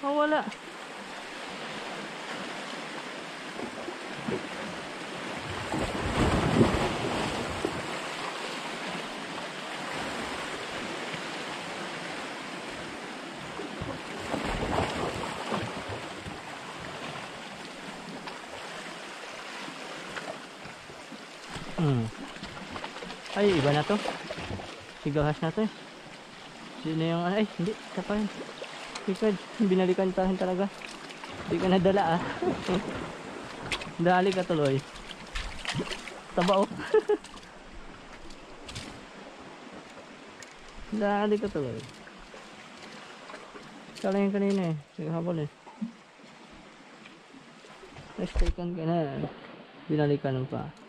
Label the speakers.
Speaker 1: Oh, wala. Ay, iba na to. Sigahas na to eh. Sino yung ay, hindi, isa pa yun. Ikad, binalikan tayo talaga. Hindi ka nadala ah. Dali ka tuloy. Taba oh. Dali ka tuloy. Kala yung kanina eh. Naghabol eh. Nag-stakean ka na. Binalikan pa.